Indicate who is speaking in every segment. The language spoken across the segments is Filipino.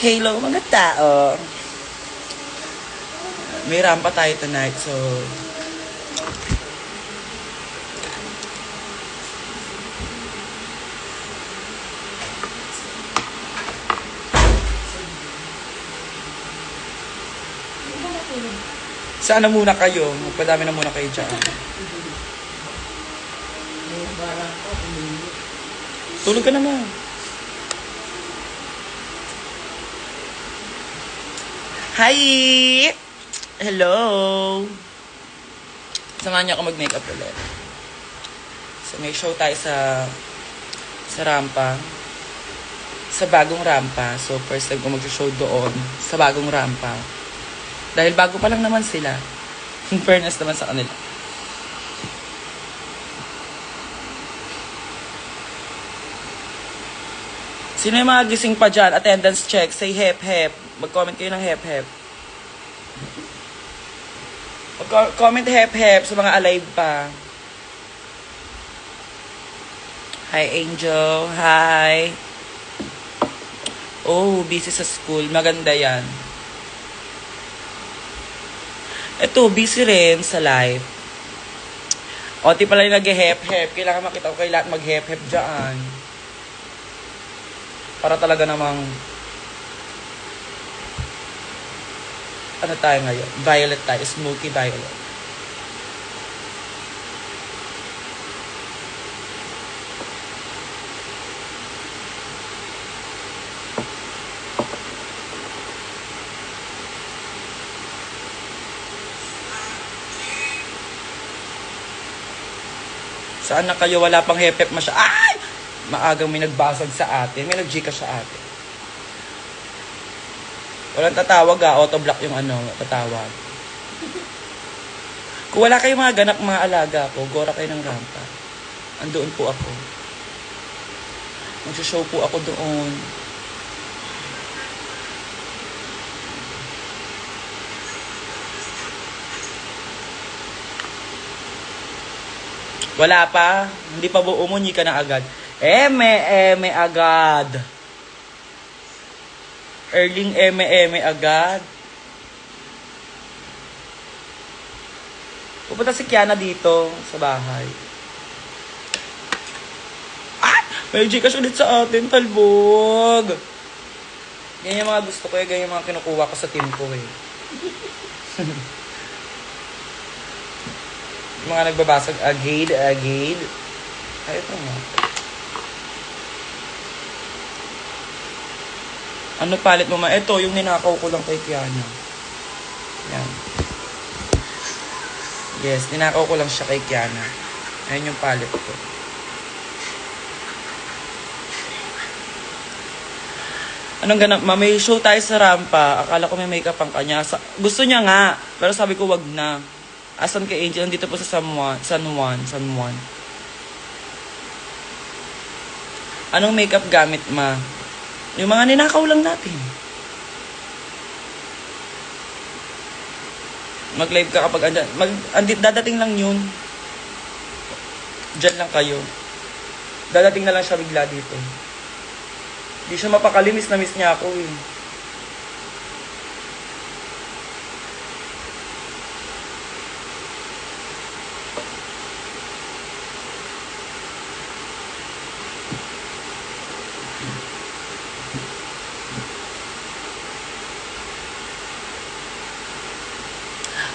Speaker 1: Hello mga tao. May rampa tayo tonight, so saan na muna kayo? Magpadami na muna kayo dyan. Tulog ka naman. Hi! Hello! Samahan niyo ako mag-makeup ulit. So may show tayo sa rampa. Sa bagong rampa. So first time ko mag-show doon sa bagong rampa. Dahil bago pa lang naman sila. In fairness naman sa kanila. Sino yung mga gising pa dyan? Attendance check. Say hep-hep. Mag-comment kayo ng hep-hep. Mag-comment hep-hep sa mga alive pa. Hi, Angel. Hi. Oh, busy sa school. Maganda yan. Ito, busy rin sa live. O, di pala yung nag-hep-hep. Kailangan makita ko kayo lahat mag-hep-hep dyan. Para talaga namang ano tayo ngayon? Violet tayo. Smoky violet. Saan na kayo? Wala pang hep-hep masya. Ay! Maagang may nagbasag sa atin. May nag-gcash sa atin. Walang tatawag auto-block yung tatawag. Kung wala kayong mga ganak, mga alaga ko, gora kayo ng rampa. Andoon po ako. Mag-show po ako doon. Wala pa. Hindi pa buo mo, ka na agad. Eme agad. Erling eme agad. Pupunta si Kiana dito sa bahay. Ah! May Gcash ulit sa atin, talbog. Ganyan yung mga gusto ko ganyan yung mga kinukuha ko sa team ko Mga nagbabasag agad. Ay, ito nga. Ano palit mo ma? Ito, yung ninakaw ko lang kay Kiana. Yan. Yes, ninakaw ko lang siya kay Kiana. Ayan yung palit ko. Anong ganap? May show tayo sa rampa. Akala ko may makeup ang kanya. Gusto niya nga. Pero sabi ko wag na. Asan kay Angel? Nandito po sa San Juan. Anong makeup gamit ma? Yung mga ninakaw lang natin. Mag-live ka kapag dadating lang yun. Diyan lang kayo. Dadating na lang siya bigla dito. Di siya mapakali, miss na miss niya ako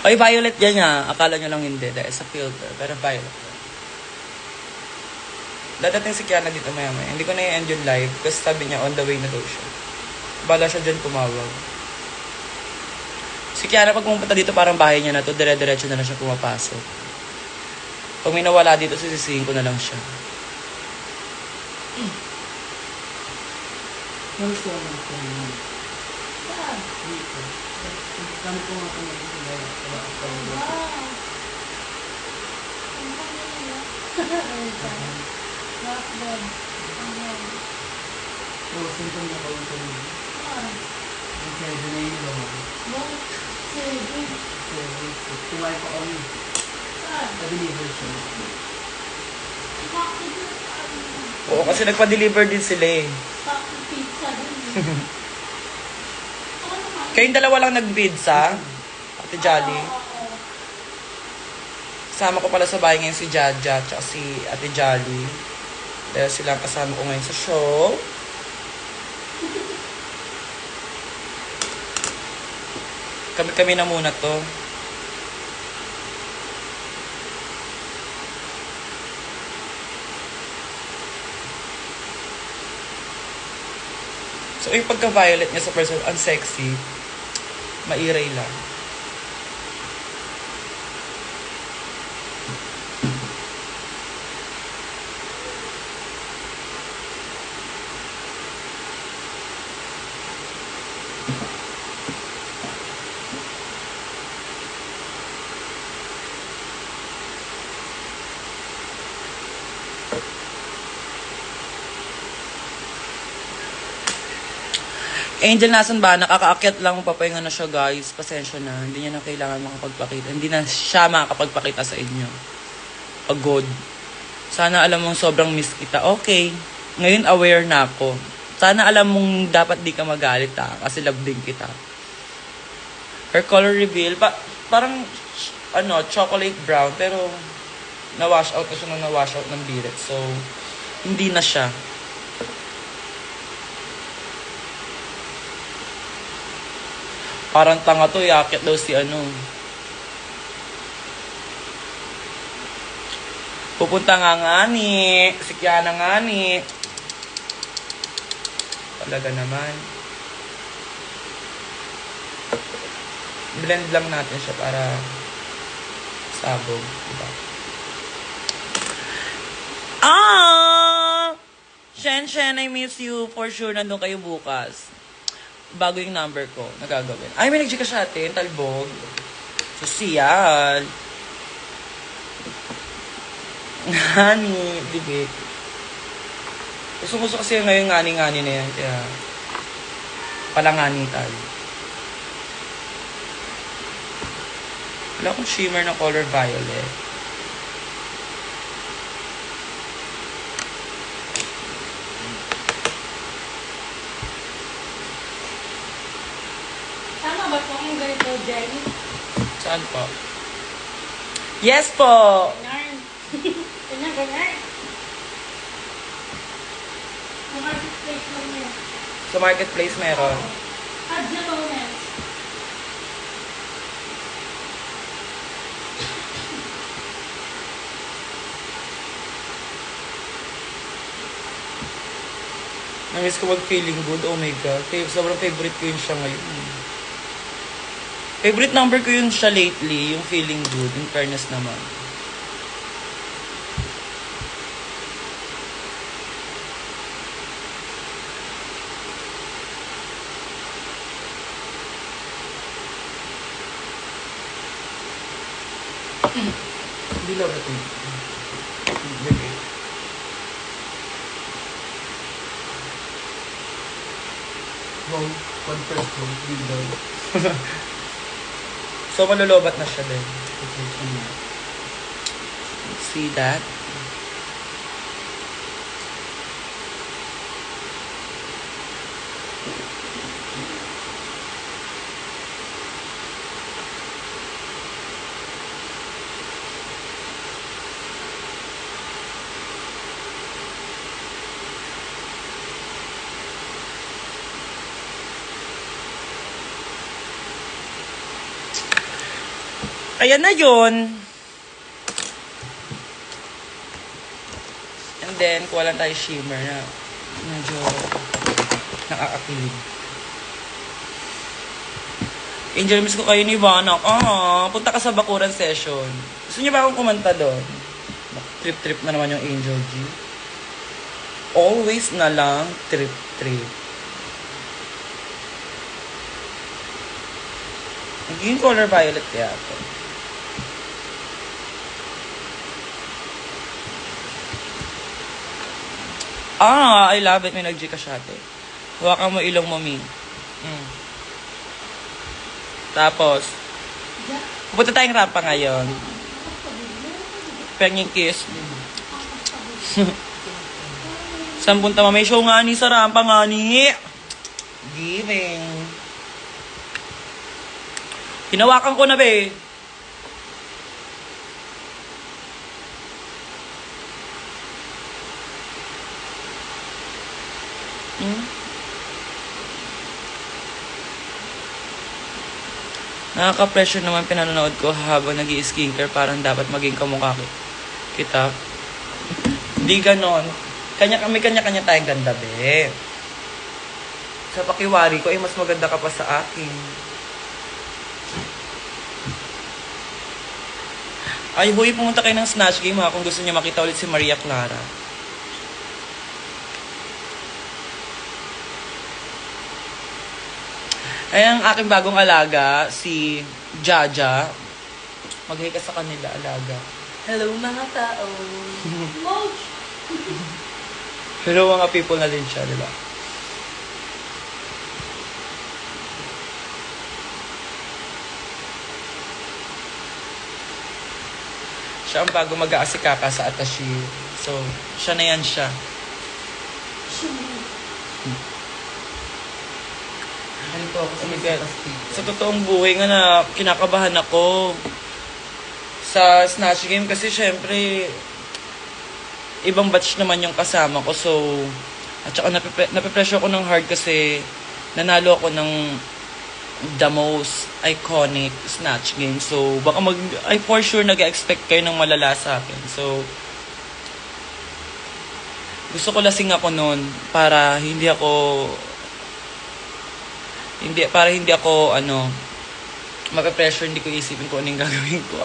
Speaker 1: Oy, violet yan nga. Akala nyo lang hindi. Dahil sa filter. Pero violet. Dadating si Kiana dito maya-maya. Hindi ko na i-end yung live. Kasi sabi niya on the way na daw siya. Bala siya dyan tumawag. Si Kiana pag pumunta dito parang bahay niya na to. Dire-diretso na lang siya pumapasok. Pag may nawala dito, sisisihin ko na lang siya. Ano siya naman ko naman? Saan? Dito. Kami po nga kami dito. Oh, sentong na kawan ko niya. Ang kaya na yun lang ako. Tuwai pa kami. Pa-deliver siya. Oo, kasi nagpa-deliver din sila eh.
Speaker 2: Pizza din.
Speaker 1: Kayong dalawa lang nag-bid sa Ate Jolly. Kasama ko pala sa bahay ngayon si Jaja at si Ate Jolly. Dahil silang kasama ko ngayon sa show. Kami-kami na muna to. So, yung pagka-violet niya sa person, ang sexy, mairay lang. Angel, nasan ba? Nakakaakyat lang, papahinga na siya, guys. Pasensya na. Hindi niya na kailangan makapagpakita. Hindi na siya makakapagpakita sa inyo. Pagod. Sana alam mong sobrang miss kita. Okay. Ngayon aware na ako. Sana alam mong dapat di ka magalit, ha? Kasi love din kita. Her color reveal, parang, chocolate brown. Pero, na-wash out na siya nung na-wash out ng biret. So, hindi na siya. Parang tanga to, yakit daw si Pupunta nga ni. Si Kiana nga ni. Talaga naman. Blend lang natin siya para sabog. Diba? Shen, I miss you. For sure, nandun kayo bukas. Bago yung number ko, nagagawin. Ay, may nag-Gcash sa atin, talbog. Social. Ngani, dibi. Gusto kasi ngayon ngani-ngani na yan, kaya palangani tayo. Wala akong shimmer na color violet.
Speaker 2: Jenny?
Speaker 1: Saan po? Yes po!
Speaker 2: Ganyan. Ganyan. Sa marketplace lang yan.
Speaker 1: Sa marketplace meron.
Speaker 2: Add na moments.
Speaker 1: Namiss ko mag-feeling good. Oh my God. Sobrang favorite ko yun siya ngayon. Favorite number ko yun siya lately, yung feeling good, in fairness naman. Dilaw na ito. Wow, one first one, dilaw. So, malulubat na siya din. See that? Ayan na yun. And then, kuha lang tayo shimmer na medyo nakakakilig. Angel, miss ko kayo ni Ivana. Punta ka sa Bakuran session. Gusto niyo ba akong kumanta doon? Trip-trip na naman yung Angel G. Always na lang trip-trip. Naging color violet kaya ito. I love it. May nag-Gcash ate. Hawakan mo ilong mo, Min. Tapos, pupunta tayong rampa ngayon. Penging kiss. Saan punta mo? May show nga ni sa rampa nga ni. Giving. Hinawakan ko na, be. Nakaka-pressure naman pinanonood ko habang nag-i-skincare, parang dapat maging kamukha kita. Hindi ganon. Kanya-kanya tayong ganda, be. Sa pakiwari ko, mas maganda ka pa sa akin. Ay, huy, pumunta kayo ng Snatch Game ha, kung gusto niya makita ulit si Maria Clara. Ay, ang aking bagong alaga, si Jaja. Mag-hi ka sa kanila, alaga. Hello, mga tao.
Speaker 2: Moch!
Speaker 1: Hello, mga people na din siya, di ba? Siya ang bago mag-aasikaka sa attaché. So, siya na yan siya.
Speaker 3: Halito ako sa
Speaker 1: Miguel,
Speaker 3: Castillo.
Speaker 1: sa totoong buhay nga na kinakabahan ako sa Snatch Game kasi syempre ibang batch naman yung kasama ko, so at saka nape-pressure ako ng hard kasi nanalo ako ng the most iconic Snatch Game, so baka ay for sure nag-expect kayo ng malala sa akin, so gusto ko lasing ako noon para hindi ako mape-pressure, hindi ko isipin kung ano yung gagawin ko.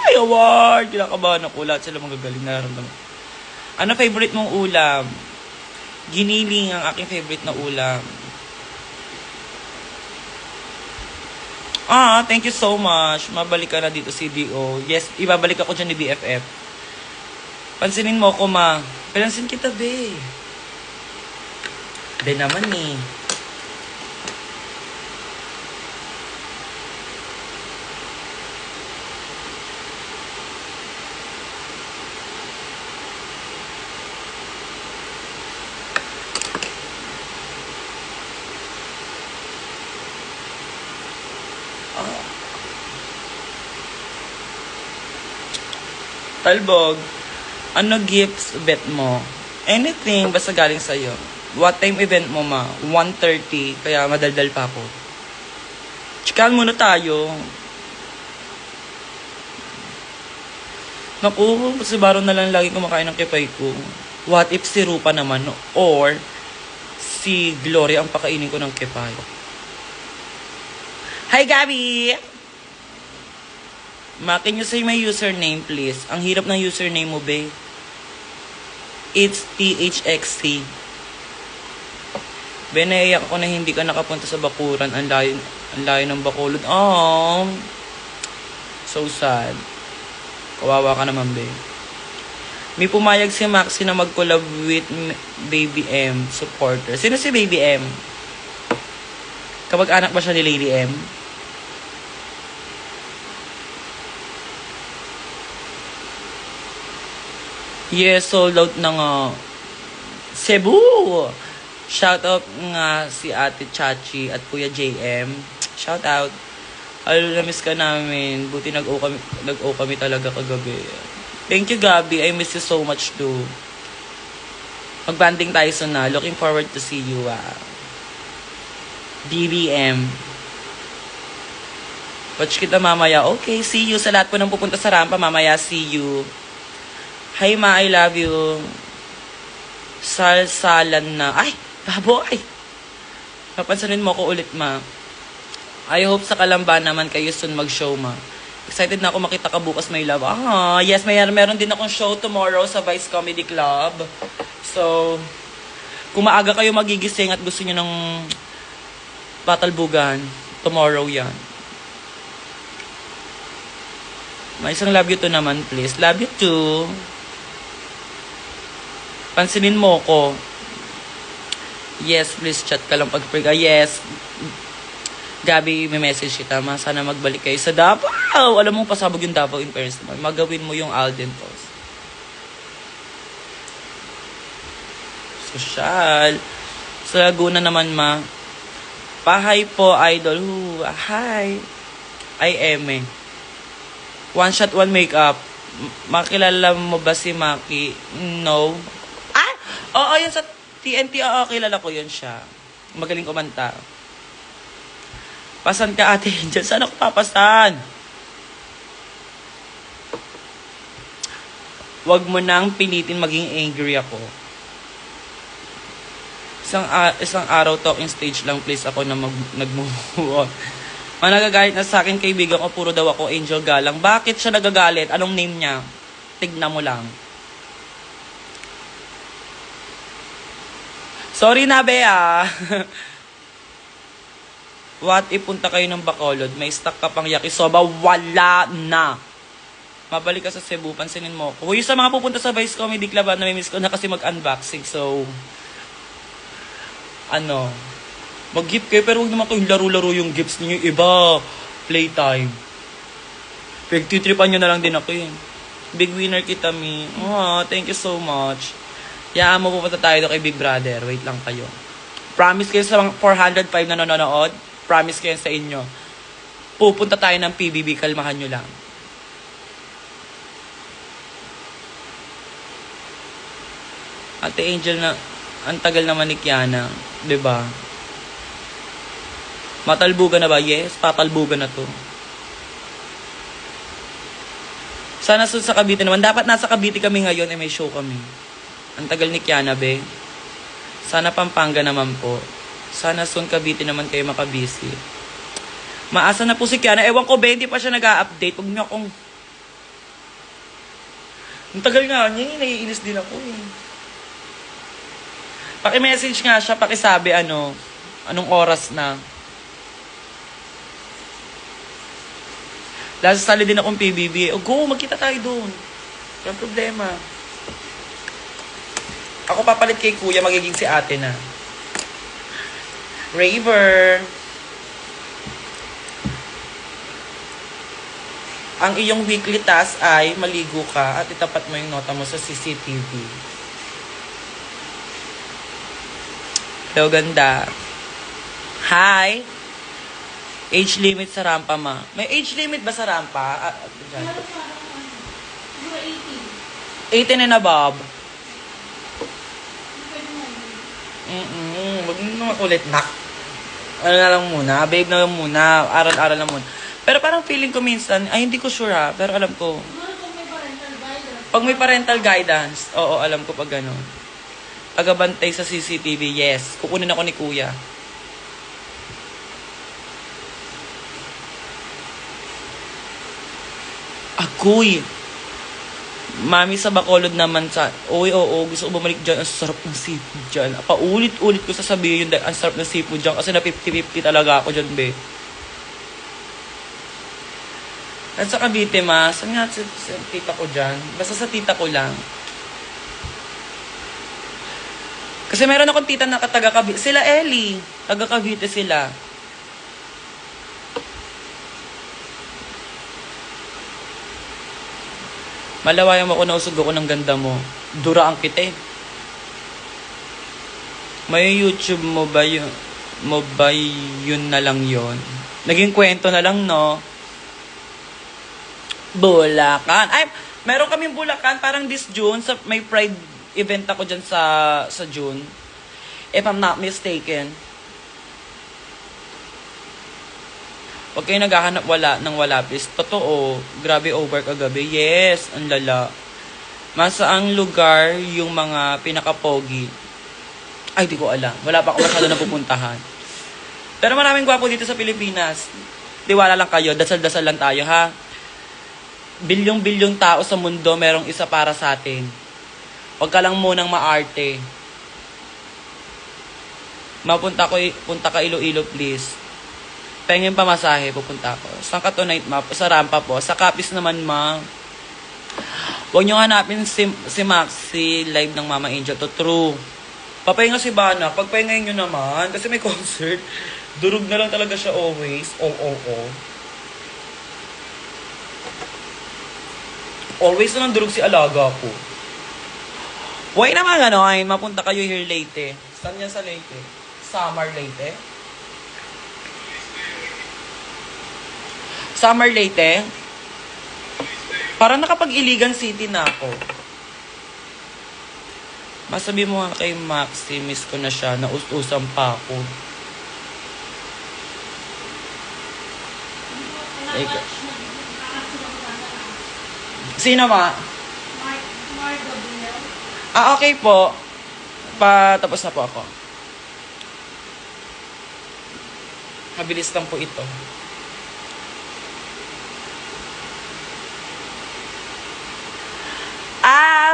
Speaker 1: Ay, award! Kinakabahan ako. Lahat sila magagaling, nararamdaman. Ano favorite mong ulam? Giniling ang aking favorite na ulam. Thank you so much. Mabalik ka na dito, CDO. Yes, ibabalik ako dyan ni BFF. Pansinin mo ko, ma. Pinansin kita, be. Be naman, eh. Talbog, ano gifts bet mo? Anything, basta galing sa'yo. What time event mo, ma? 1:30, kaya madaldal pa ako. Chikahan muna tayo. Naku, si Baro na lang lagi kumakain ng kipay ko. What if si Rupa naman, or si Gloria ang pakainin ko ng kipay? Hi, Gabi! Ma, can you say my username, please? Ang hirap ng username mo, be. It's THXC. Be, naiyak ako na hindi ka nakapunta sa Bakuran. Ang layo ng Bacolod. Oh, so sad. Kawawa ka naman, be. May pumayag si Maxi na mag-collab with Baby M supporter. Sino si Baby M? Kamag-anak ba siya ni Lady M? Yes, sold out na nga. Cebu! Shout out nga si Ate Chachi at Kuya JM. Shout out. Na-miss ka namin. Buti nag-o kami talaga kagabi. Thank you, Gabi. I miss you so much too. Mag-banding tayo na. Looking forward to see you. BBM. Watch kita mamaya. Okay, see you. Sa lahat po nang pupunta sa rampa, mamaya see you. Hi, ma, I love you. Salsalan na. Ay, baboy! Papansanin mo ko ulit, ma. I hope sa Kalamba naman kayo soon mag-show, ma. Excited na ako makita ka bukas, my love. Yes, meron din akong show tomorrow sa Vice Comedy Club. So, kung maaga kayo magigising at gusto nyo ng patalbugan, tomorrow yan. May isang love you to naman, please. Love you too. Pansinin mo ko. Yes, please chat ka lang pag-pray. Yes. Gabi, may message kita. Sana magbalik kayo sa Davao. Alam mo, pasabog yung Davao in Paris naman. Magawin mo yung Alden Toast. Social. Sa Laguna naman, ma. Pahay po, idol. Hi. Ay, Eme. One shot, one makeup. Makilala mo ba si Maki? No. Ah! Oo, yun sa TNT. Oo, kilala ko yun siya. Magaling kumanta. Pasan ka, Ate Angel. Saan ako papasan? Wag mo nang pilitin maging angry ako. Isang araw talking stage lang please ako na nag-move on. Nagagalit na sa akin kaibigan ko, puro daw ako Angel Galang. Bakit siya nagagalit? Anong name niya? Tignan mo lang. Sorry na, Bea. What if punta kayo ng Bacolod? May stock ka pang yakisoba? Wala na. Mabalik ka sa Cebu, pansinin mo. Uy, sa mga pupunta sa Vice Comedy Club, namimiss ko na kasi mag-unboxing. So, mag-gift kayo, pero huwag naman kayong laro-laro yung gifts niyo. Iba, playtime. Pagtitripan nyo na lang din ako yun. Big winner kita, mi. Oh, thank you so much. Yaan mo, pupunta tayo doon kay Big Brother. Wait lang kayo. Promise kayo sa mga 405 na nanonood. Promise kayo sa inyo. Pupunta tayo ng PBB, kalmahan nyo lang. Ate Angel na, ang tagal naman ni Kiana. 'Di ba? Matalbugan na ba? Yes, patalbugan na to. Sana sa Cavite naman. Dapat nasa Cavite kami ngayon, may show kami. Ang tagal ni Kiana, be. Sana Pampanga naman po. Sana soon Cavite naman kayo makabisi. Maasa na po si Kiana. Ewan ko, be, hindi pa siya nag-a-update. Huwag niyo akong... Ang tagal nga niya, naiinis din ako eh. Paki-message nga siya, pakisabi anong oras na. Last sali din akong PBB. O go, magkita tayo doon. Walang problema. Ako papalit kay kuya, magiging si ate na. Raver. Ang iyong weekly task ay maligo ka at itapat mo yung nota mo sa CCTV. Hello, ganda. Hi. Age limit sa rampa, ma. May age limit ba sa rampa? Dyan.
Speaker 2: Ano pa? 18.
Speaker 1: 18 and above.
Speaker 2: Pwede mo.
Speaker 1: Wag mo naman ulit, nak. Ano na lang muna? Babe na lang muna. Aral-aral na muna. Pero parang feeling ko minsan, ay hindi ko sure ha, pero alam ko.
Speaker 2: Siguro kung may parental guidance.
Speaker 1: Pag may parental guidance, oo, alam ko pag gano'n. Agabantay sa CCTV, yes. Kukunin ako ni kuya. Agoy! Mami sa Bacolod naman sa... Oo, gusto ko bumalik dyan. Ang sarap ng seafood dyan. Paulit-ulit ko sasabihin yun, ang sarap ng seafood dyan. Kasi na 50-50 talaga ako dyan, be. At sa Cavite, ma, saan nga sa tita ko dyan? Basta sa tita ko lang. Kasi meron akong tita na taga Cavite. Sila Ellie. Taga Cavite sila. Malawayang ako, nausog ako ng ganda mo. Duraan kita eh. May YouTube mo ba yun? Yun na lang yon? Naging kwento na lang, no? Bulacan. Ay, meron kaming Bulacan. Parang this June, may Pride event ako dyan sa June. If I'm not mistaken. Huwag kayo naghahanap ng walapis. Totoo. Grabe over kagabi. Yes, ang lala. Masaang lugar yung mga pinaka-pogi? Ay, di ko alam. Wala pa ako masyado na pupuntahan. Pero maraming gwapo dito sa Pilipinas. Tiwala lang kayo. Dasal-dasal lang tayo, ha? Bilyong-bilyong tao sa mundo, merong isa para sa atin. Huwag ka lang munang maarte. Punta ka Iloilo, please. Pengin pamasahe, pupunta ako. Saan ka tonight, ma? Sa rampa po. Sa Capiz naman, ma. Huwag nyo hanapin si Maxi live ng Mama Angel. To true. Papahinga si Bana. Pagpahingayin nyo naman. Kasi may concert. Durug na lang talaga siya always. Always na lang durug si Alaga ko. Huwag naman gano'n. Mapunta kayo here Leyte. Saan yan sa Leyte? Samar Leyte? Summer Leyte. Parang nakapag-Iligan City na ako. Masabi mo nga kay Maxi, miss ko na siya, naust-usan pa ako. Sino ma?
Speaker 2: Mark Gabriel.
Speaker 1: Okay po. Tapos na po ako. Mabilis lang po ito.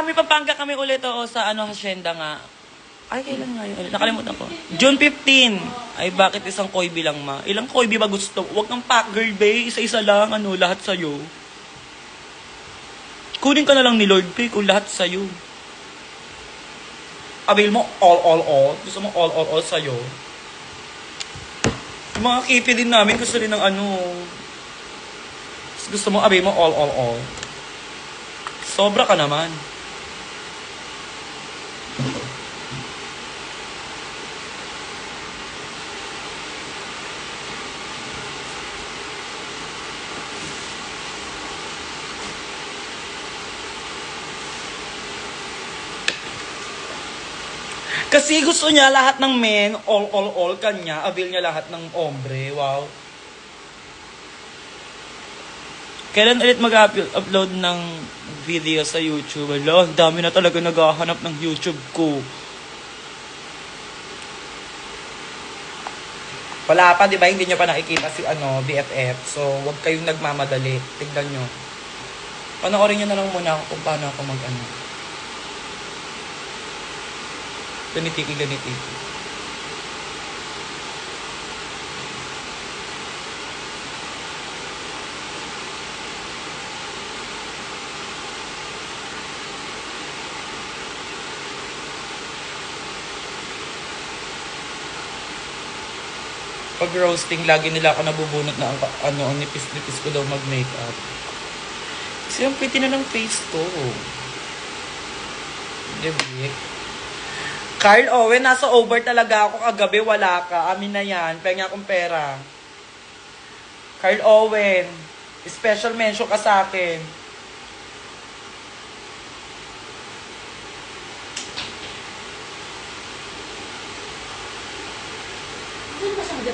Speaker 1: May Pampanga kami ulit sa hacienda nga. Ay, kailan nga yun ulit? Nakalimutan ko. June 15. Ay, bakit isang koibi lang, ma? Ilang koibi ba gusto? Huwag kang pack, girl, bae. Isa-isa lang, lahat sa'yo. Kunin ka na lang ni Lord, bae, kung lahat sa'yo. Abil mo, all. Gusto mo all sa'yo. Yung mga kipi din namin, gusto rin ng Gusto mo, abil mo, all. Sobra ka naman. Kasi gusto niya lahat ng men, all kanya, avail niya lahat ng ombre. Wow. Kailan ulit mag-upload ng video sa YouTube? Ala, ang dami na talaga naghahanap ng YouTube ko. Wala pa, di ba? Hindi nyo pa nakikita si BFF. So, wag kayong nagmamadali. Tignan nyo. Panoorin nyo na lang muna ako kung paano ako ganitiki. Pag roasting, lagi nila ako nabubunot na ang nipis-nipis ko daw mag-makeup. Kasi ang pretty na ng face ko. Diba? Carl Owen, nasa over talaga ako kagabi, wala ka. Amin na yan. Penga akong pera. Carl Owen, special mention ka sa akin.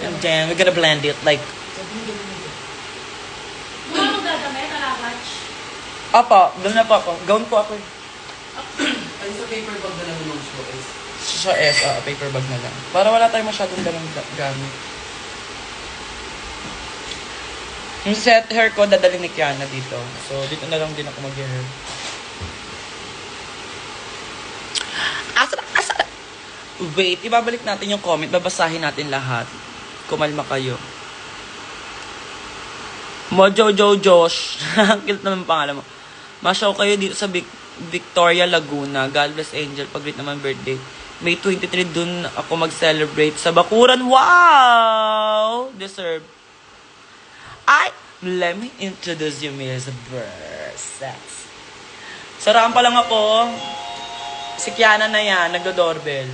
Speaker 1: And then, we're gonna blend it like...
Speaker 2: Mga mo gagamit, alabach.
Speaker 1: Apa, doon na po ako. Gown po ako.
Speaker 3: Ay, sa paper bag na lang yung show is.
Speaker 1: Sa paper bag na lang. Para wala tayong masyadong dalang gamit. Yung set hair ko, dadalhin ni Kiana dito. So, dito na lang din ako mag-hair. Asa. Wait, ibabalik natin yung comment. Babasahin natin lahat. Kumalma kayo. Mojo Josh. Ang cute naman pangalan mo. Masyaw kayo dito sa Victoria, Laguna. God bless Angel. Pag-greet naman birthday. May 23 dun ako mag-celebrate sa Bakuran. Wow! Deserve. Let me introduce you, Ms. Sex. Saraan pa lang ako. Si Kiana na yan. Nagdo-doorbell.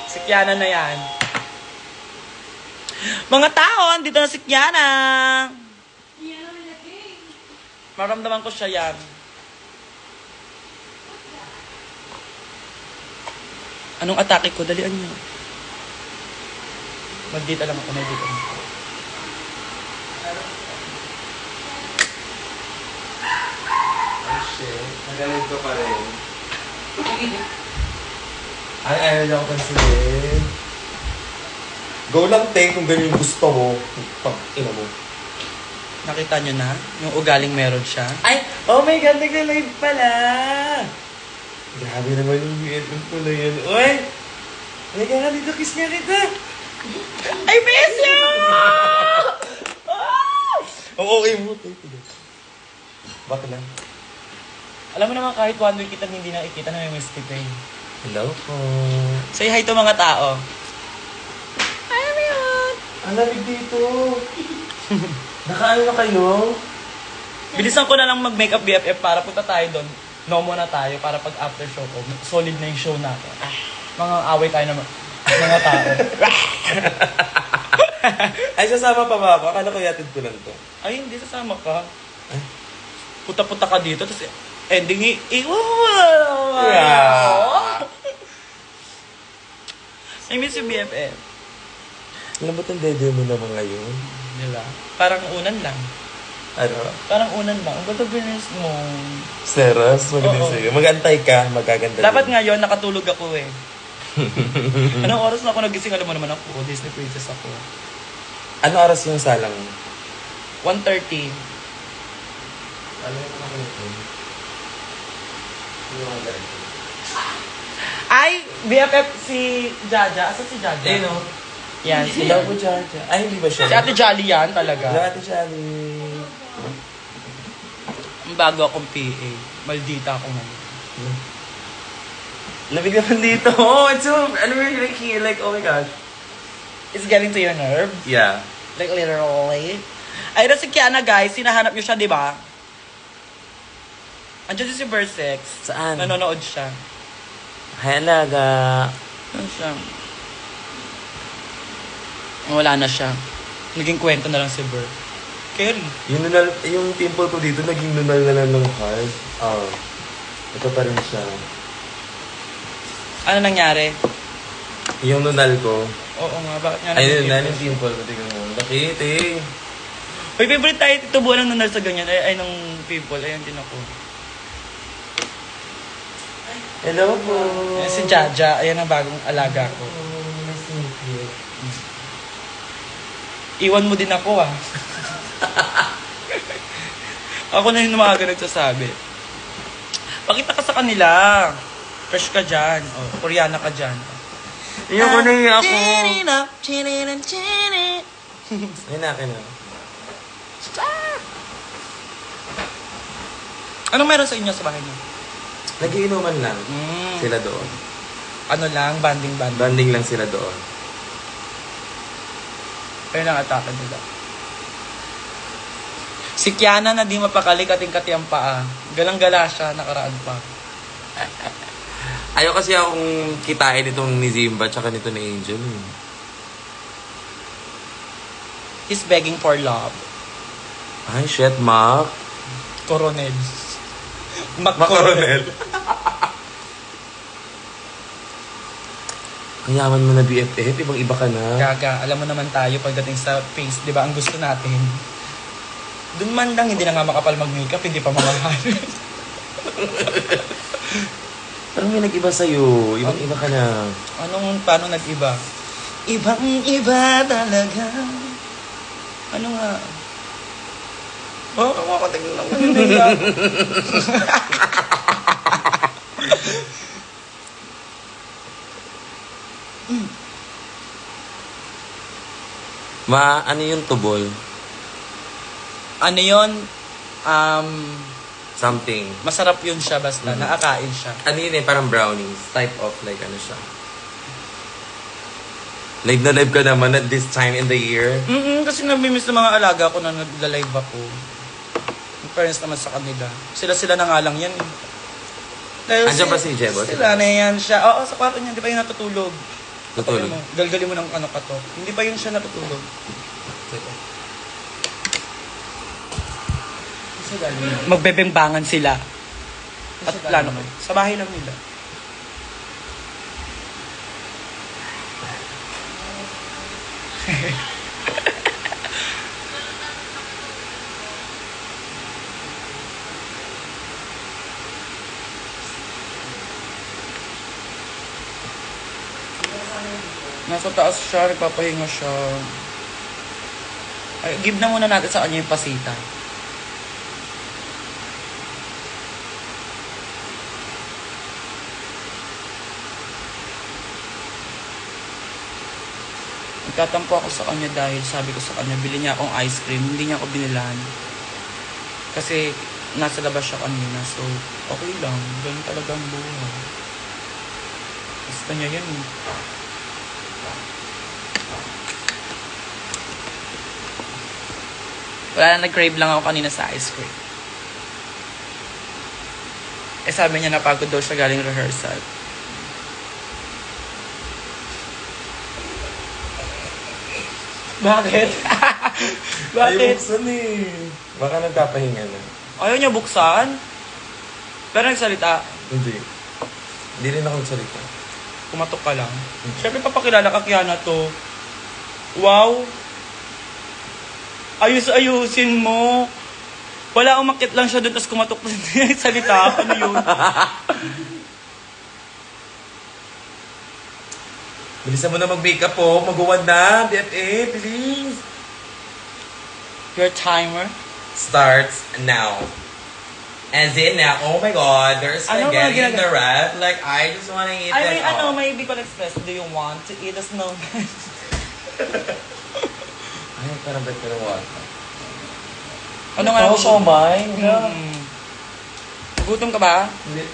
Speaker 1: Si Kiana na yan. Mga tao, andito na si Kiana. Maramdaman ko siya yan. Anong atake ko? Dalian nyo. Magdita lang ako.
Speaker 3: Ay, shit. Nagalit ko pa rin. Ayaw niya ako pansinin. Go lang, Teng, kung ganyan gusto mo. Ina mo.
Speaker 1: Nakita nyo na? Yung ugaling meron siya?
Speaker 3: Ay! Oh my God, nag-live pala! Grabe naman yung BFF ko na yan. Uy! Halika nga dito, kiss nga kita!
Speaker 1: I miss you!
Speaker 3: Ang okay mo, Teng. Bakit lang?
Speaker 1: Alam mo naman kahit one week kitang hindi nakikita na may miss kita eh.
Speaker 3: Hello po.
Speaker 1: Say hi to mga tao. Hi, everyone!
Speaker 3: Ang lamig dito. Nakaano na kayo?
Speaker 1: Bilisan ko na lang mag-makeup BFF para punta tayo doon. No muna tayo para pag after show ko, solid na yung show natin. Mga away tayo ng mga tao.
Speaker 3: Ay, sa sasama pa ba ako? Akala ko yatid ko lang to.
Speaker 1: Ay, hindi sasama ka.
Speaker 3: Ay?
Speaker 1: Puta-puta ka dito, tapos ending
Speaker 3: Yeah.
Speaker 1: I miss you, BFF.
Speaker 3: Lambot ang dede mo naman ngayon.
Speaker 1: Diba? Parang unan lang.
Speaker 3: Ano?
Speaker 1: Parang unan lang. Ang ganda binis mo.
Speaker 3: Seras, magaling
Speaker 1: Oo.
Speaker 3: sa'yo. Mag-antay ka, magaganda.
Speaker 1: Dapat
Speaker 3: din.
Speaker 1: ngayon, nakatulog ako eh. Anong oras na ako nagising? Alam mo naman ako, Disney princess ako.
Speaker 3: Ano oras yung salang?
Speaker 1: 1:30.
Speaker 3: Ano yung nakalitin? Yung mga ganito.
Speaker 1: Ay, BFF si Jaja. Asa si Jaja?
Speaker 3: Eh, no?
Speaker 1: Yan, si
Speaker 3: Love mo, Jaja. Ay, hindi ba siya?
Speaker 1: Si Ate Jolly yan talaga.
Speaker 3: Hello, Ate Jolly.
Speaker 1: Ang bago akong PA. Maldita ako ngayon.
Speaker 3: Lamig naman dito. Oh, it's so, ano yung like, here, like, oh my gosh.
Speaker 1: It's getting to your nerve.
Speaker 3: Yeah.
Speaker 1: Like literally. Ay, si Kiana guys, sinahanap niyo siya, di ba? Andiyan si Versex.
Speaker 3: Saan?
Speaker 1: Nanonood siya.
Speaker 3: Halaga.
Speaker 1: Ano siya? Wala na siya. Naging kwento na lang si Ber. Kerry.
Speaker 3: Yung pimple ko dito, naging nunal na lang ng heart. Oh. Ito pa rin siya.
Speaker 1: Ano nangyari?
Speaker 3: Yung nunal ko.
Speaker 1: Oo nga, bakit nga
Speaker 3: Ay,
Speaker 1: naging
Speaker 3: yung pimple ko. Tingnan mo. Lakit eh.
Speaker 1: Uy, favorite tayo tubuan ng nunal sa ganyan. Ay, ng people. Ayan din ako.
Speaker 3: Hello po.
Speaker 1: Ayan si Jaja. Ayan ang bagong alaga ko.
Speaker 3: Oh, nice to meet you.
Speaker 1: Iwan mo din ako ah. Ako na yung mga nagsasabi. Pakita ka sa kanila. Fresh ka dyan. Oh, Koreana ka dyan.
Speaker 3: Iyan ko na yung ako. Ayun na, akin na.
Speaker 1: Anong meron sa inyo sa bahay niyo?
Speaker 3: Nagiinuman lang. Sila doon.
Speaker 1: Ano lang, banding.
Speaker 3: Banding lang sila doon.
Speaker 1: Kaya lang atake nila. Si Kiana na di mapakali kating-kati ang paa. Galang-gala siya, nakaraan pa.
Speaker 3: Ayaw kasi akong kitain itong ni Zimba tsaka nito ni Angel.
Speaker 1: He's begging for love.
Speaker 3: Ay, shit, Mac.
Speaker 1: Coronel.
Speaker 3: Macoronel. Kayaman mo na BFF, ibang iba ka na.
Speaker 1: Gaga, alam mo naman tayo pagdating sa face, di ba, ang gusto natin. Doon man lang, hindi na nga makapal mag-makeup, hindi pa mamahal.
Speaker 3: Parang may nag-iba sa'yo. Ibang iba ka na.
Speaker 1: Paano nag-iba? Ibang-iba talaga. Ano nga? Oh, makakatingin lang.
Speaker 3: Ano yung tubol?
Speaker 1: Ano yun?
Speaker 3: Something.
Speaker 1: Masarap yun siya basta. Nakakain siya.
Speaker 3: Ano yun eh, parang brownies. Type of like ano siya. Live na live ka naman at this time in the year.
Speaker 1: Kasi nabimiss ng mga alaga ko na nagla-live ako. In fairness naman sa kanila. Sila na nga lang yan. Dahil
Speaker 3: Andiyan ba si Jebo?
Speaker 1: Sila na yan siya. Oo, sa kwarto niya. Di ba yung natutulog?
Speaker 3: Tutulog.
Speaker 1: Galgalin mo ng ano ka to. Hindi pa yun siya natutulog. Magbebembangan sila. At plano ko. Sa bahay lang nila. Nasa taas siya, nagpapahinga siya. Ay, give na muna natin sa kanya yung pasita. Nagtatampo ako sa kanya dahil sabi ko sa kanya, bili niya akong ice cream. Hindi niya ako binilan. Kasi nasa labas siya kanina. So, okay lang. Ganun talaga ang buhay. Gusto niya yun. Wala na, nag-crave lang ako kanina sa ice cream. Eh sabi niya napagod daw siya galing rehearsal. Bakit? Bakit?
Speaker 3: Ayaw buksan eh. Baka nagpapahinga na.
Speaker 1: Ayaw niya buksan? Pero nagsalita,
Speaker 3: Hindi. Hindi rin ako nagsalita.
Speaker 1: kumatok ka lang. Siyempre papakilala ka Kiana to. Wow! Ayusin mo. Wala, umakit lang siya doon, tapos kumatok na salita. Ano yun?
Speaker 3: Bilisan mo na mag-makeup po. Mag-uwan na. BFA, please.
Speaker 1: Your timer?
Speaker 3: Starts now. As in now, oh my God, there's
Speaker 1: Ano mga
Speaker 3: spaghetti in the
Speaker 1: ginagawa?
Speaker 3: wrap. Like, I just wanna eat
Speaker 1: Ay,
Speaker 3: it
Speaker 1: may
Speaker 3: all.
Speaker 1: may Bicol Express. Do you want to eat a snowman?
Speaker 3: Ay, parang ba't ka ng water?
Speaker 1: Ano nga
Speaker 3: Oh, siomay.
Speaker 1: Gutom ka ba?
Speaker 3: Hindi.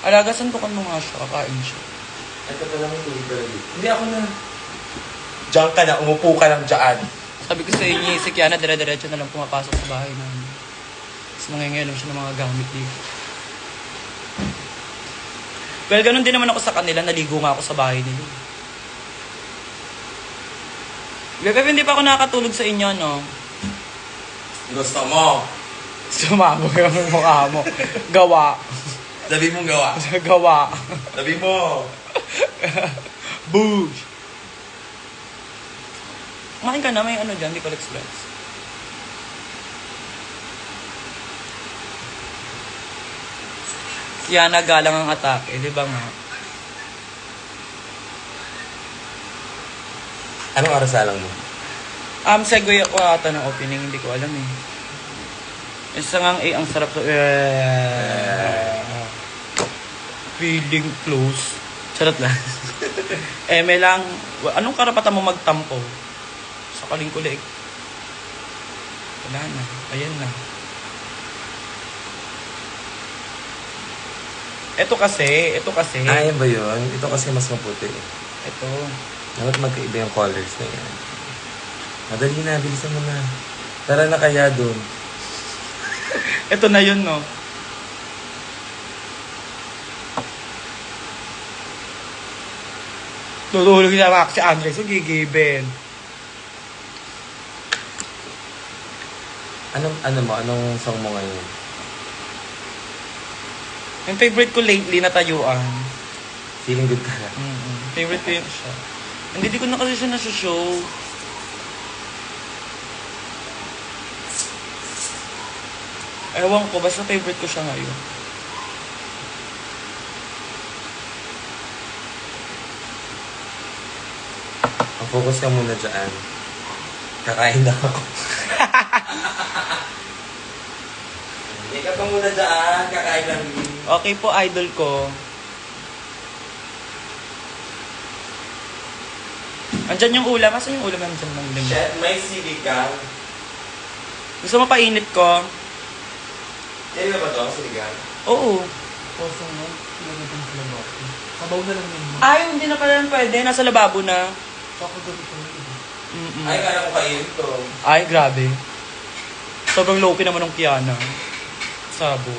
Speaker 1: Alaga, sandukan mo nga siya. Kakain siya.
Speaker 3: Ito pa lang yung tubig pala dito. Hindi ako na. Diyan ka na, umupo ka lang dyan.
Speaker 1: Sabi ko sa inyo, si Kiana, dire-diretso na lang pumapasok sa bahay namin. Tapos nangyayalom siya ng mga gamit dito. Well, ganun din naman ako sa kanila. Naligo nga ako sa bahay nila. Bebe, hindi pa ako nakakatulog sa inyo, no?
Speaker 3: Gusto mo.
Speaker 1: Sumabo yung mukha mo. Gawa.
Speaker 3: Sabi mong gawa.
Speaker 1: Gawa.
Speaker 3: Sabi mo.
Speaker 1: Boosh! Kumain ka na, may ano dyan, Bicol Express. Kiana, galang ang atake, di ba nga?
Speaker 3: Anong arasalang mo?
Speaker 1: Segue ako ata ng opening, hindi ko alam eh. Isa ngang ang sarap to. Feeling close. Charot lang. May lang, anong karapatan mo magtampo? Sa kalingkulig. Wala na. Ayan na. Ito kasi.
Speaker 3: Ayan ba yun? Ito kasi mas maputi.
Speaker 1: Ito.
Speaker 3: Dapat magkaiba yung colors na yan. Madali na, bilisan mo na. Tara na kaya dun.
Speaker 1: Ito na yun, no? Tutulog na ako si Andres, so gigibin.
Speaker 3: Anong song mo ngayon?
Speaker 1: Yung favorite ko lately na tayuan.
Speaker 3: Feeling good ka na.
Speaker 1: Favorite ko yun siya. Hindi ko na kasi siya nasa-show. Ewan ko, basta favorite ko siya ngayon.
Speaker 3: Focus ka muna dyan. Kakain na ako. Hindi ka pa muna dyan. Kakain lang.
Speaker 1: Okay po, idol ko. Andyan yung ulam. Asan yung ulam nandyan ng lima?
Speaker 3: Shit, may sili ka.
Speaker 1: Gusto mo painit ko?
Speaker 3: Kaya ba ito? Siligan?
Speaker 1: Oo.
Speaker 4: Oso mo, pinagandang sa lababo. Sabaw na lang yun mo.
Speaker 1: Ay, hindi na pala yan pwede. Nasa lababo na.
Speaker 4: Saka ganito na yun.
Speaker 3: Ay, kaya ko kain to.
Speaker 1: Ay, grabe. Sobrang low-key naman ng Kiana. Sabo.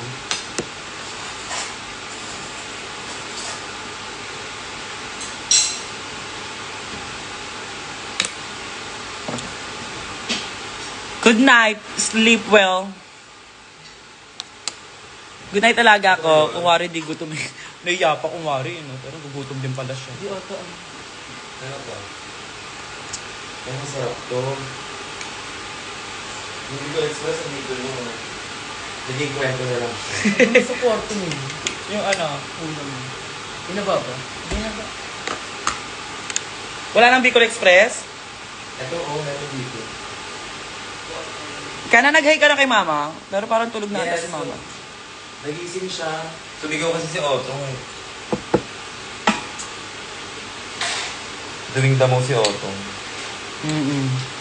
Speaker 1: Good night. Sleep well. Good night talaga ako. Kung wari di gutom. Naiya pa kung wari, no? Pero gugutom din pala siya.
Speaker 4: Di ata ano.
Speaker 3: Ano to? Ay, masarap to. Hindi ko express ang dito mo. Naging kwento na lang.
Speaker 4: Ano sa kwarto mo yun?
Speaker 1: Yung ano?
Speaker 4: Ulam mo. Pinababa?
Speaker 1: Hindi na ba? Wala nang Bicol Express?
Speaker 3: Ito, meron dito.
Speaker 1: Kana nag-hi ka na kay mama? Pero parang tulog na ata si mama.
Speaker 3: Nagising siya. Sumigaw kasi si Otong eh. Duwing damo si Otong.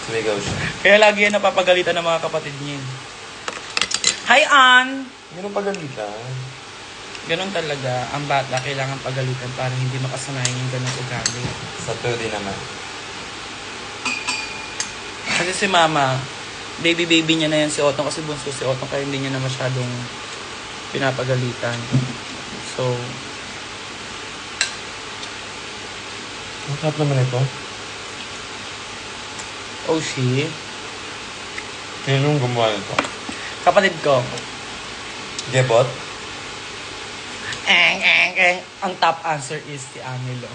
Speaker 3: Sumigaw siya.
Speaker 1: Kaya lagi yan napapagalitan ng mga kapatid niya. Hi, Ann!
Speaker 3: Ganun pagalitan.
Speaker 1: Ganon talaga. Ang bata kailangan pagalitan para hindi makasanayan yung ganong ugali.
Speaker 3: Sa din naman.
Speaker 1: Kasi si mama, baby niya na yan si Otong kasi bunso si Otong kaya hindi niya na masyadong pinapagalitan. So,
Speaker 3: Ang sarap naman ito.
Speaker 1: oh shit.
Speaker 3: Sinong gumawa nito?
Speaker 1: Kapatid ko.
Speaker 3: Jebot?
Speaker 1: Ang top answer is si Angelo.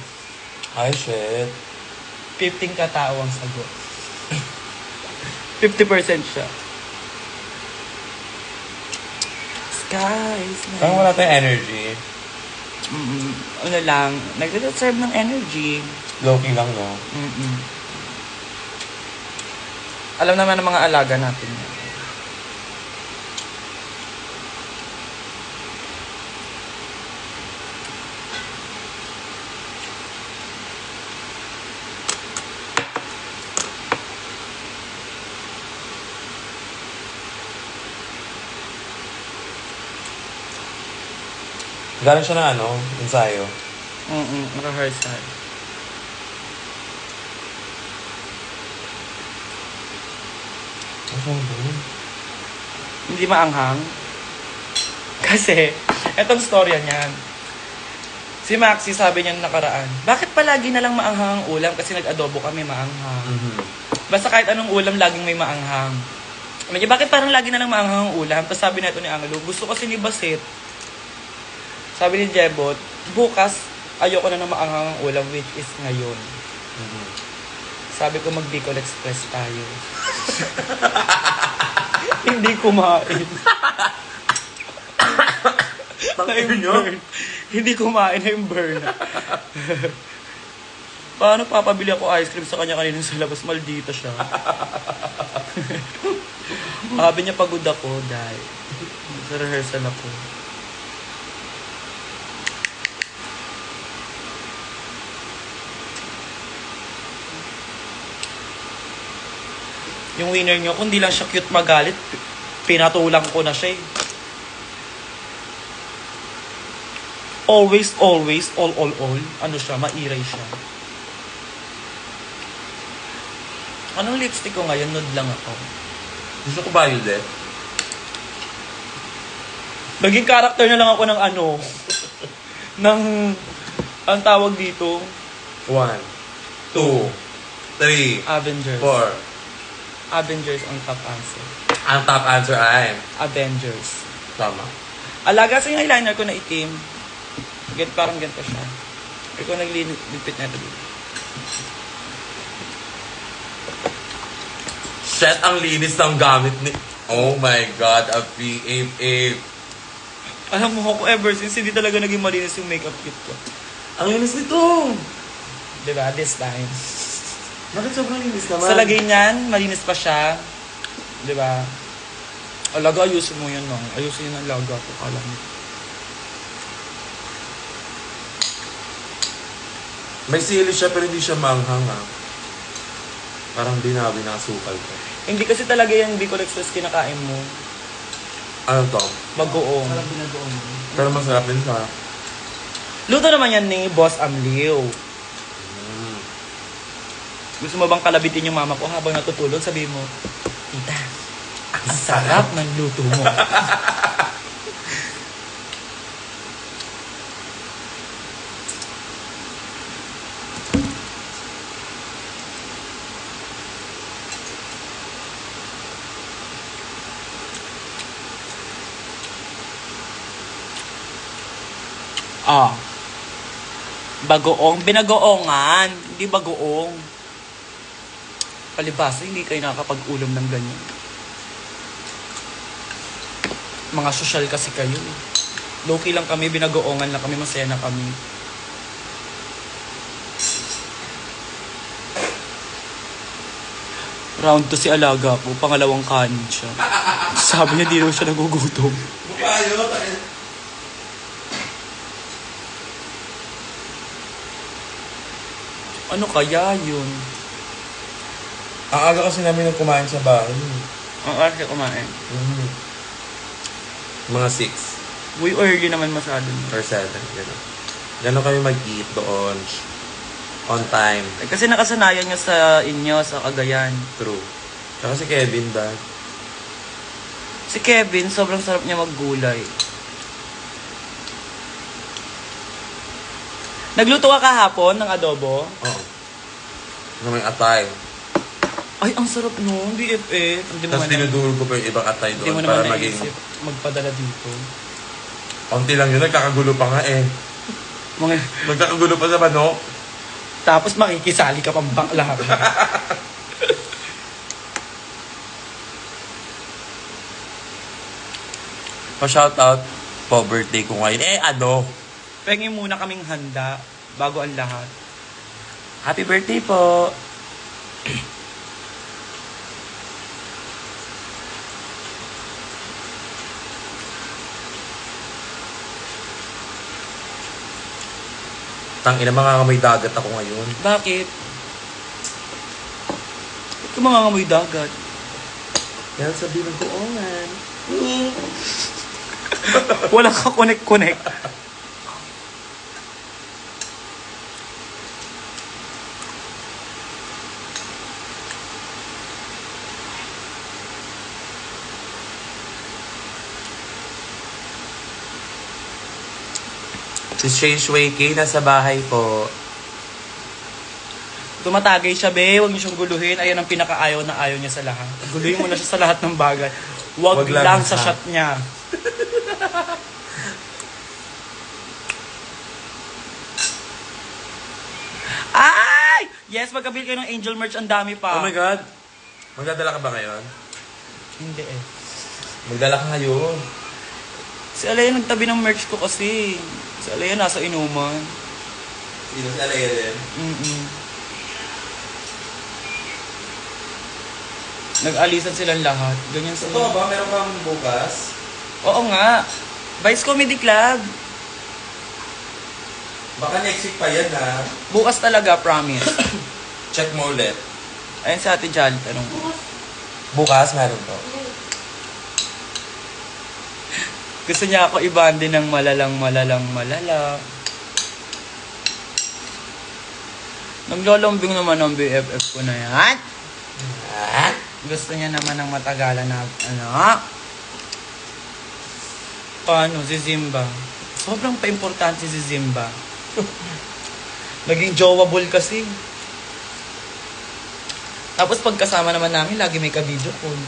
Speaker 3: Ay, shit.
Speaker 1: 15 katao ang sagot. 50% siya. Skies na.
Speaker 3: Parang wala tayong energy.
Speaker 1: Ano lang, nagre-reserve ng energy.
Speaker 3: Low-key lang, no?
Speaker 1: Alam naman ng mga alaga natin yan.
Speaker 3: Galing siya na ano, ensayo.
Speaker 1: Rehearsal.
Speaker 3: Ano ba yun?
Speaker 1: Hindi maanghang. Kasi, etong storya niyan. Si Maxi sabi niya nung nakaraan, bakit palagi na lang maanghang ang ulam? Kasi nag-adobo kami maanghang. Basta kahit anong ulam, laging may maanghang. Medyo, bakit parang lagi na lang maanghang ang ulam? Tapos sabi na ito ni Angelo, gusto kasi ni Basit. Sabi ni Jebot, bukas, ayoko na ng maanghang ang ulam, which is ngayon. Sabi ko, mag-Bicol Express tayo. Hindi kumain. Na-burn. Hindi kumain na yung burn. Paano papabili ako ice cream sa kanya kanina sa labas? Maldita siya. Sabi niya pagod ako dahil sa rehearsal ako. Yung winner nyo, kung di lang siya cute magalit, pinatulang ko na siya eh. Always, always, all. Ano siya, mairay siya. Anong lipstick ko ngayon? Nude lang ako.
Speaker 3: Gusto ko violet.
Speaker 1: Naging character na lang ako ng ano, ng, ang tawag dito,
Speaker 3: 1, 2, 3,
Speaker 1: Avengers.
Speaker 3: 4.
Speaker 1: Avengers ang top answer.
Speaker 3: Ang top answer ay
Speaker 1: Avengers.
Speaker 3: tama.
Speaker 1: Alaga sa yung eyeliner ko na itim. Parang ganito siya. Ikaw naglipit na ito dito.
Speaker 3: Shit, ang linis ng gamit ni... Oh my God, a PFF.
Speaker 1: Alam mo ako ever since hindi talaga naging malinis yung makeup kit ko.
Speaker 3: Ang linis nito.
Speaker 1: Diba? This time.
Speaker 3: Bakit sobrang linis naman?
Speaker 1: Sa lagay niyan, malinis pa siya. Diba? Alaga, ayusin mo yun, no? Ayusin yun ang laga ko. Kala mo.
Speaker 3: May sili siya pero hindi siya manghang, ha? Parang binabi na asukal ko.
Speaker 1: Hindi kasi talaga yung Bicol Express kinakain mo.
Speaker 3: Ano to?
Speaker 1: Mag-uong.
Speaker 4: Parang binagoong.
Speaker 3: Pero masarap din siya.
Speaker 1: Luto naman yan ni Boss Amliw. Gusto mo bang kalabitin yung mama ko habang natutulog? Sabihin mo, Tita, ang sarap ng luto mo. Bagoong. Binagoongan. Hindi bagoong. Palibasa, hindi kayo nakakapag-ulam ng ganyan. Mga sosyal kasi kayo. Low-key lang kami, binagoongan lang kami, masaya na kami. Round to si alaga ko, pangalawang kanin siya. Sabi niya di daw siya nagugutom.
Speaker 3: Bukayo,
Speaker 1: Ano kaya yun?
Speaker 3: Ang aga kasi namin nang kumain sa bahay.
Speaker 1: Ang oras siya kumain.
Speaker 3: Mga 6
Speaker 1: Uy, early naman masyado.
Speaker 3: or 7. Gano'n. Gano'n kami mag-eat doon. On time.
Speaker 1: Eh, kasi nakasanayan niya sa inyo, sa Cagayan.
Speaker 3: True. Tsaka si Kevin ba?
Speaker 1: Si Kevin, sobrang sarap niya maggulay. Nagluto ka kahapon ng adobo?
Speaker 3: Oo. Na may atay.
Speaker 1: Ay, ang sarap nun, BFF. Hindi mo
Speaker 3: Tapos
Speaker 1: man,
Speaker 3: dinudurog ko pa yung ibang atay
Speaker 1: hindi mo
Speaker 3: doon para
Speaker 1: naman
Speaker 3: maging...
Speaker 1: naisip magpadala dito.
Speaker 3: Kaunti lang yun, nagkakagulo pa nga eh.
Speaker 1: Mga,
Speaker 3: Nagkakagulo pa sa manok.
Speaker 1: tapos makikisali ka pang lahat.
Speaker 3: Pa-shoutout po, birthday ko ngayon.
Speaker 1: Pengi muna kaming handa bago ang lahat.
Speaker 3: Happy birthday po! Tangina, mangangamoy dagat ako ngayon.
Speaker 1: Bakit? Ba't ka mangangamoy dagat?
Speaker 3: Yan sabi ng kuongan.
Speaker 1: Wala ka connect-connect.
Speaker 3: Si Shane Shueiki, nasa bahay po.
Speaker 1: Tumatagay siya, be. Huwag niyo siyang guluhin. Ayan ang pinakaayaw na ayaw niya sa lahat. Guluhin mo na siya sa lahat ng bagay. Huwag
Speaker 3: Wag lang
Speaker 1: lang sa
Speaker 3: sa-
Speaker 1: shot niya. Ay! Yes, magkabil kayo ng Angel merch. Ang dami pa.
Speaker 3: Oh my God! Magdadala ka ba ngayon?
Speaker 1: Hindi eh.
Speaker 3: Magdala ka ngayon.
Speaker 1: Si Alea nagtabi ng merch ko kasi. Si Alea nasa inuman.
Speaker 3: Sino si Alea din?
Speaker 1: Nag-alisan silang lahat. Ganyan
Speaker 3: Totoo
Speaker 1: sila.
Speaker 3: ba? Meron kang bukas?
Speaker 1: Oo nga. Vice Comedy Club.
Speaker 3: Baka next week pa yan ha.
Speaker 1: Bukas talaga, promise.
Speaker 3: Check mo ulit.
Speaker 1: Ayun sa Ate Jal, tanong ko.
Speaker 3: Bukas meron to.
Speaker 1: Gusto niya ako ibandi ng malala. Naglolombing naman ang BFF ko na yan. Gusto niya naman ng matagalan na, paano, si Zimba. Sobrang pa-importante si Zimba. Naging jowable kasi. Tapos pagkasama naman namin, lagi may ka-video call.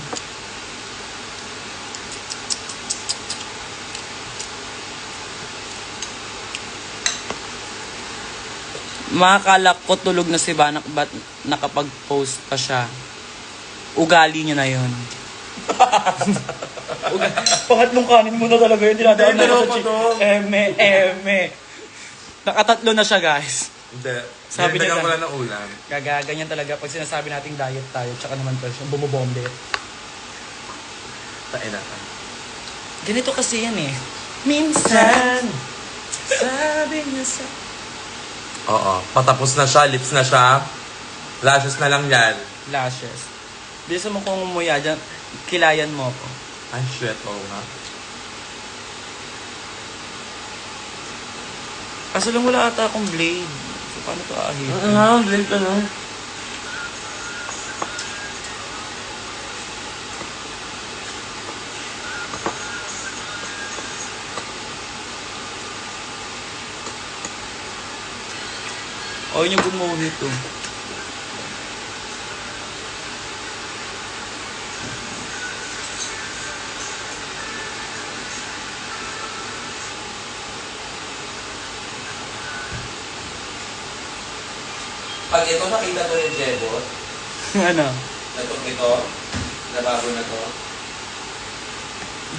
Speaker 1: Makakala ko tulog na si Banak, ba't nakapag-post pa siya? Ugali niya na yun. Pangatlong kanin mo na talaga yun. Dinadaan na
Speaker 3: Pero
Speaker 1: sa
Speaker 3: pa to.
Speaker 1: eme. Nakatatlo na siya, guys.
Speaker 3: Hindi.
Speaker 1: Sabi niya
Speaker 3: Dinagdagan ko
Speaker 1: lang.
Speaker 3: lang ng ulam.
Speaker 1: Ganyan talaga pag sinasabi nating diet tayo, tsaka naman person, bumubombe.
Speaker 3: Tain na.
Speaker 1: Ganito kasi yan eh. Minsan, sabi niya sa...
Speaker 3: Oo. Patapos na siya. Lips na siya. Lashes na lang yan.
Speaker 1: Lashes. Bisa mo kung umuya dyan, kilayan mo ako.
Speaker 3: Ay, shit. Oo nga.
Speaker 1: Kaso lang wala ata akong blade. So, paano ito aahit?
Speaker 3: Blade ka na.
Speaker 1: O, yun yung gumuhit to.
Speaker 3: Pag ito nakita ko yung Jebot,
Speaker 1: Ano?
Speaker 3: ito, nabago na to.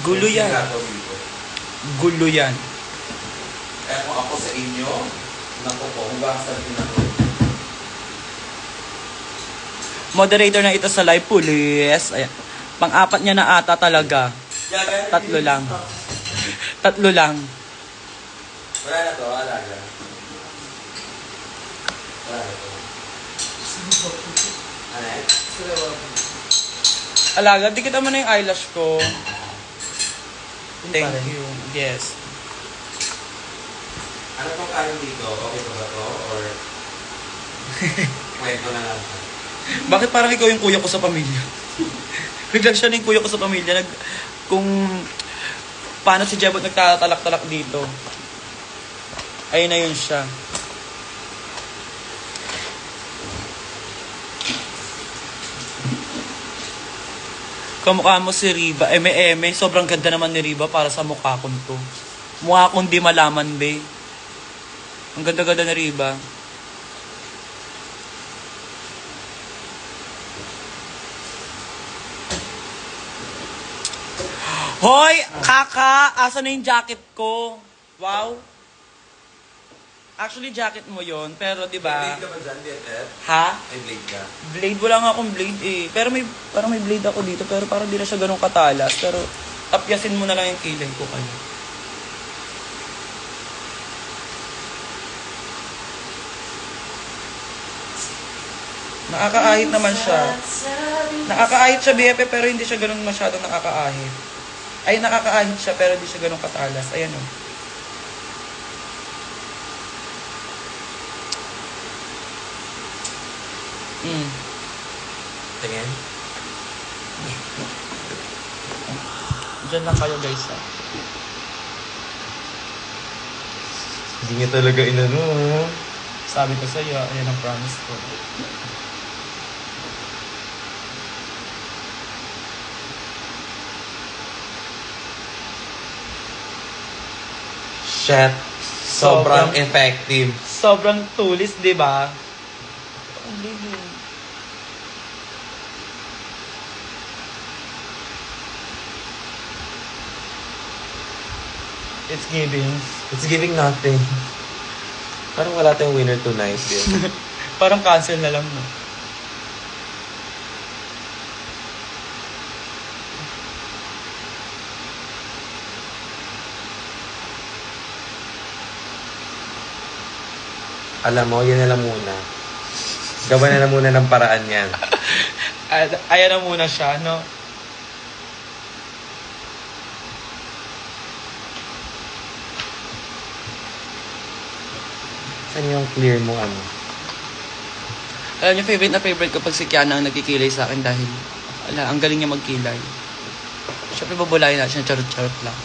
Speaker 1: Gulo yan.
Speaker 3: Dito.
Speaker 1: Gulo yan.
Speaker 3: Kaya kung ako sa inyo, naku po, hugasan din ako.
Speaker 1: Moderator na ito sa live, police. Ayan. Pang-apat niya na ata talaga. Tatlo lang. Tatlo lang.
Speaker 3: Wala na to, alaga. Wala na to. Ano eh?
Speaker 1: Alaga, di kita mo na yung eyelash ko. Thank
Speaker 4: pa rin?
Speaker 1: you. Yes.
Speaker 3: Ano pong kanin dito? Okay pa ba to? Or kwento na lang?
Speaker 1: Bakit parang ikaw yung kuya ko sa pamilya? Biglang siya na yung kuya ko sa pamilya. Kung paano si Jebot nagtatalak-talak dito. Ayun na yun siya. Kamukha mo si Riba. Eme. Sobrang ganda naman ni Riba para sa mukha ko to. Mukha kong di malaman, be. Ang ganda-ganda ni Riba. Hoy! Kaka! Asa na yung jacket ko? Wow! Actually, jacket mo yon, pero di ba?
Speaker 3: May blade ka ba dyan, BFF?
Speaker 1: Ha?
Speaker 3: May blade ka.
Speaker 1: Blade, wala nga akong blade eh. Pero parang may blade ako dito, pero parang di na siya ganun katalas. Pero tapyasin mo na lang yung kilay ko kaya. Nakakaahit naman siya. Nakakaahit siya, BFF, pero hindi siya ganun masyadong nakakaahit. Ay, nakakaahit siya, pero hindi siya ganun katalas. Ayan o.
Speaker 3: Tingin.
Speaker 1: Diyan lang kayo, guys. Ha?
Speaker 3: Hindi niya talaga inano, ha?
Speaker 1: Sabi ko sa'yo, ayan ang promise ko.
Speaker 3: Shit. Sobrang effective.
Speaker 1: Sobrang tulis, di ba? Ang blade eh. It's giving.
Speaker 3: It's giving nothing. Parang wala tayong winner tonight, din.
Speaker 1: Parang cancel na lang mo.
Speaker 3: Alam mo, yan na lang muna. Gawa na lang muna ng paraan yan.
Speaker 1: Ayan na muna siya, no?
Speaker 3: Saan yung clear mo, ano?
Speaker 1: Alam niyo, favorite na favorite ko pag si Kiana ang nagkikilay sa akin dahil ang galing niya magkilay. Siyempre, babulayin natin siya, charot-charot lang.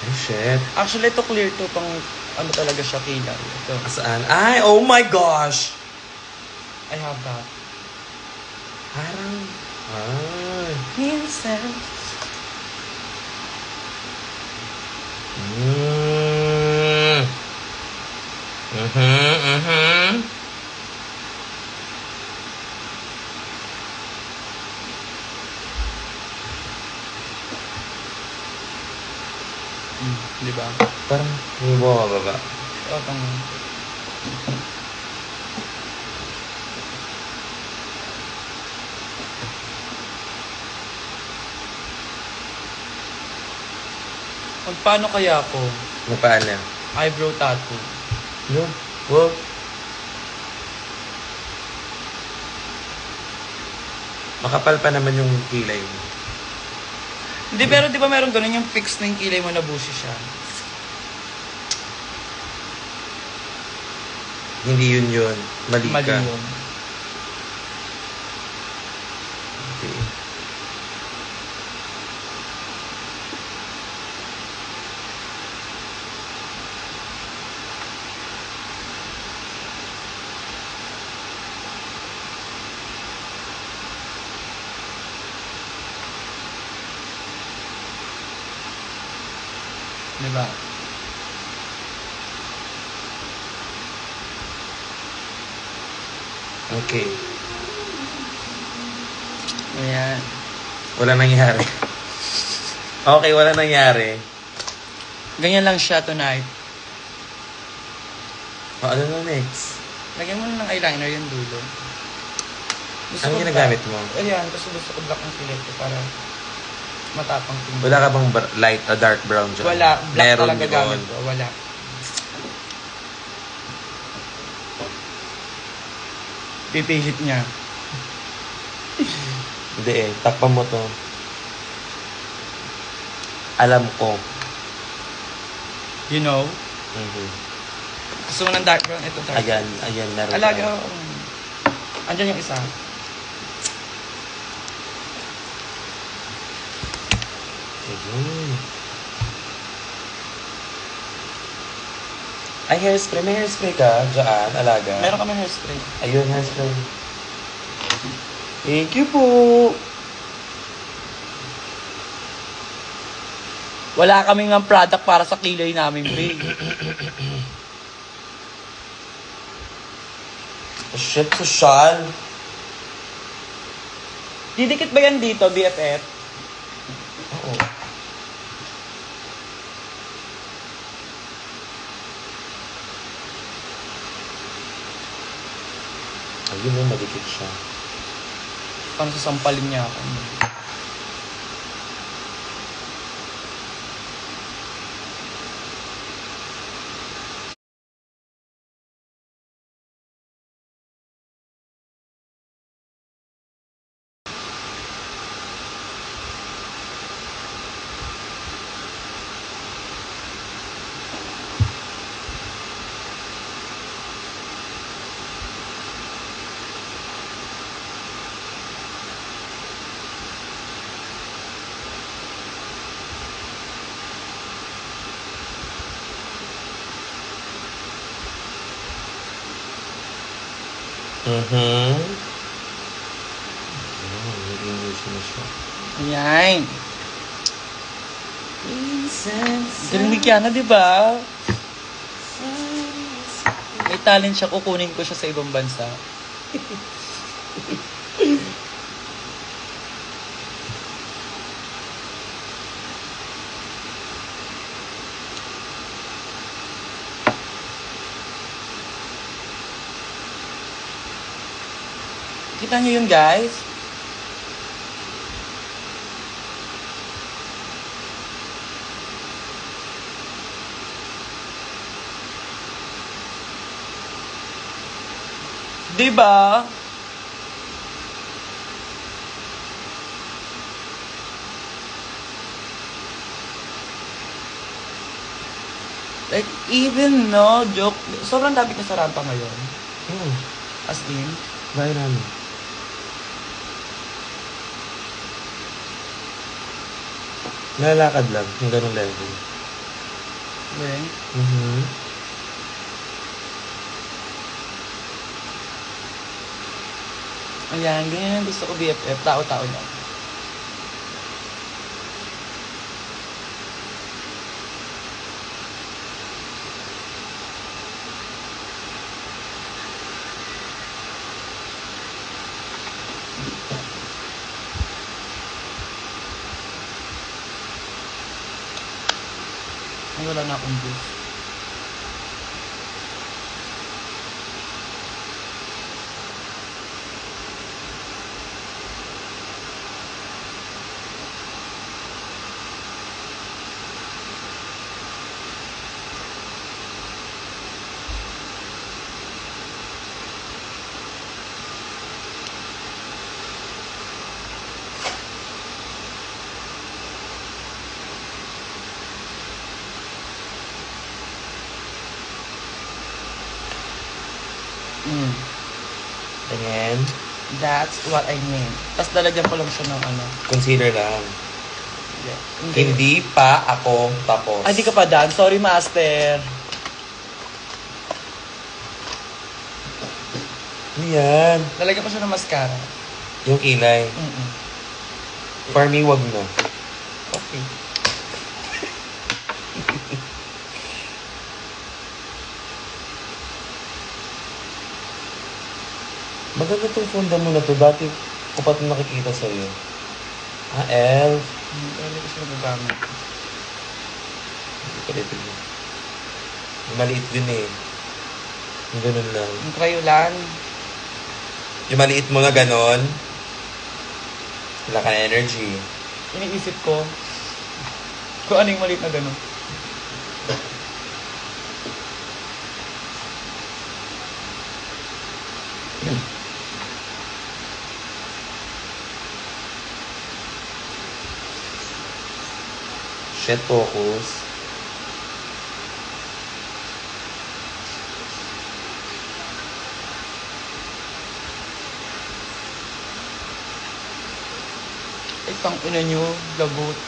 Speaker 3: Ay, shit.
Speaker 1: Actually, ito clear to pang ano talaga siya kilay. Ito.
Speaker 3: Saan? Ay, oh my gosh!
Speaker 1: I have that.
Speaker 3: Parang... Ay.
Speaker 1: Himself.
Speaker 3: Mm. Mhm.
Speaker 1: Di ba?
Speaker 3: Parang hindi mo mababa.
Speaker 1: O, tang... Paano kaya ako?
Speaker 3: Na paano?
Speaker 1: Eyebrow tattoo.
Speaker 3: No? Wow. Makapal pa naman yung kilay mo.
Speaker 1: Hindi, pero di ba meron ganun yung fix na yung kilay mo na bushy siya?
Speaker 3: Hindi yun. Mali ka.
Speaker 1: Mali yun.
Speaker 3: Okay.
Speaker 1: Di ba?
Speaker 3: Okay.
Speaker 1: Ayan.
Speaker 3: Wala nangyari. Okay, wala nangyari.
Speaker 1: Ganyan lang siya tonight.
Speaker 3: O, ano na next?
Speaker 1: Lagyan mo na ng eyeliner yung dulo.
Speaker 3: Ano ginagamit mo?
Speaker 1: Ayan, kasi gusto ko black ang kilay ko para matapang tingin.
Speaker 3: Wala ka bang light, dark brown dyan?
Speaker 1: Wala. Black
Speaker 3: Meron
Speaker 1: talaga
Speaker 3: yun.
Speaker 1: gamit ko. Wala. Pipilit niya.
Speaker 3: Hindi eh, takpan mo to. Alam ko.
Speaker 1: You know?
Speaker 3: Mhm.
Speaker 1: Gusto mo ng dark brown? Ito dark.
Speaker 3: Ayan, meron
Speaker 1: Alaga.
Speaker 3: tayo.
Speaker 1: Andyan yung isa.
Speaker 3: Ayun. Ay, hairspray. May hairspray ka dyan, alaga?
Speaker 1: Meron kami hairspray.
Speaker 3: Ayun, hairspray. Thank you po.
Speaker 1: Wala kaming ng product para sa kilay namin, babe.
Speaker 3: Shit, social.
Speaker 1: Didikit ba yan dito, BFF?
Speaker 3: Oo. Ayun mo, madikit siya.
Speaker 1: Parang sasampalin niya ako.
Speaker 3: Nag-English na siya.
Speaker 1: Ayan. Galing ni Kiana, di ba? May talent siya, kukunin ko siya sa ibang bansa. Kita niyo yun, guys? Diba? Like, even no joke, sobrang dami na sa rampa ngayon. As in,
Speaker 3: Viral. Lalakad lang, yung ganun level.
Speaker 1: okay. Ayan, ganyan ang gusto ko BFF, tao-tao lang. Ay, wala na akong boost.
Speaker 3: Tingin.
Speaker 1: That's what I mean. Tapos lalagyan ko lang siya ng ano.
Speaker 3: Concealer lang.
Speaker 1: Yeah.
Speaker 3: Hindi pa ako tapos.
Speaker 1: Ay, di ka pa done. Sorry, master.
Speaker 3: Ano yan?
Speaker 1: Lalagyan ko siya ng mascara.
Speaker 3: Yung kilay. For me, wag na.
Speaker 1: Okay.
Speaker 3: Maganda tong funda mo na to. Dati ko pa ito nakikita sa'yo. Ah, elf.
Speaker 1: Lalagyan ko siya ng gamit.
Speaker 3: Hindi pa rin ito. Maliit din eh. Yung ganun lang.
Speaker 1: Yung Crayolan.
Speaker 3: Yung maliit mo na ganon. Wala ka na energy.
Speaker 1: Iniisip ko kung ano yung maliit na gano'n.
Speaker 3: Shit, focus.
Speaker 1: Ay, tang ina nyo, lagot.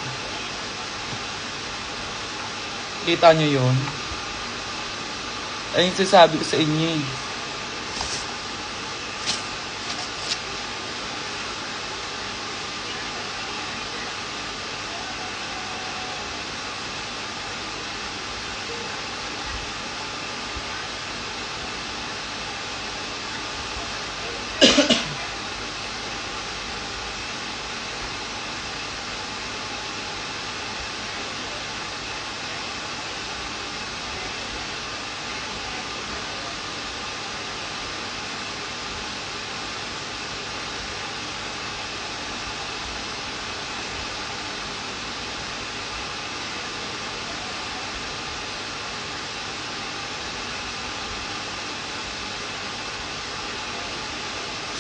Speaker 1: Kita nyo yun? Ayun yung sinasabi ko sa inyo eh.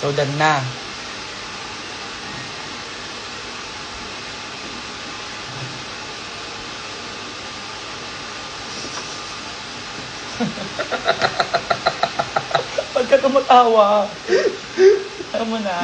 Speaker 1: So, done na. Huwag ka tumatawa. Alam mo na.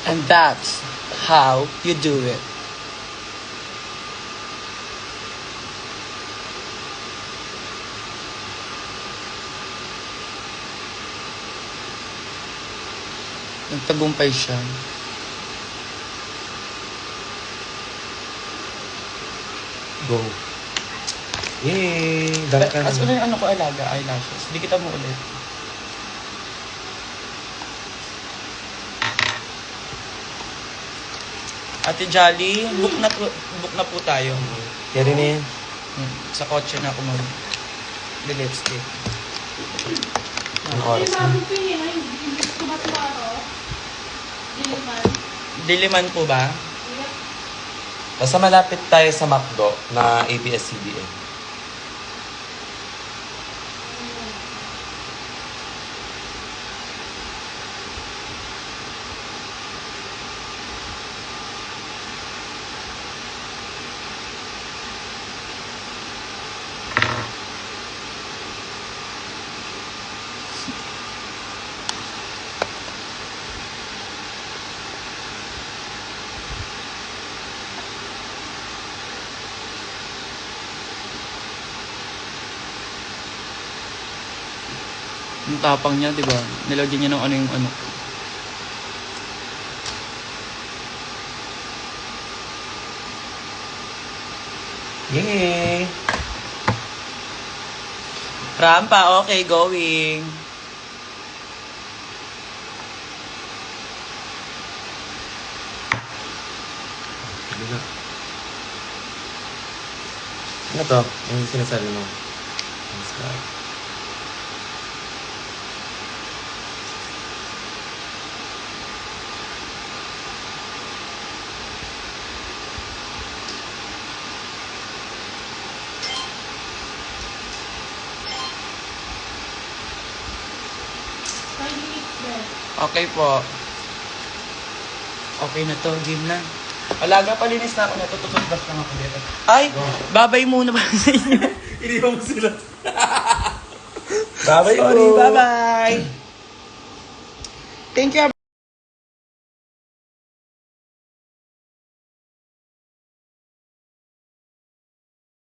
Speaker 1: And that's how you do it. Nagtagumpay siya.
Speaker 3: Go. Yay! Dami ka
Speaker 1: As
Speaker 3: na.
Speaker 1: ulit ano ko alaga, eyelashes. Hindi kita mo ulit. Ate Jolly, book na po tayo.
Speaker 3: Carry na yan.
Speaker 1: Sa kotse na ako mag-lipstick.
Speaker 3: Ang
Speaker 2: Yung
Speaker 3: oras na.
Speaker 2: bagong pinin, ay, hindi ko matuwaro. Diliman.
Speaker 1: Diliman po ba?
Speaker 2: Yep.
Speaker 3: Basta malapit tayo sa McDo na ABS-CBN.
Speaker 1: Yung tapang niya, di ba? Nilagyan niya ng ano yung ano.
Speaker 3: Yay!
Speaker 1: Rampa, okay, going.
Speaker 3: Ano to? Yung sinasabi mo. Thanks, God.
Speaker 1: Okay po. Okay na to, game na. Alaga, palinis na ako. Natututubas lang ako dito. Ay, babay muna ba sa inyo?
Speaker 3: Iniwan mo sila. Bye-bye
Speaker 1: Sorry,
Speaker 3: po.
Speaker 1: bye-bye. Thank you.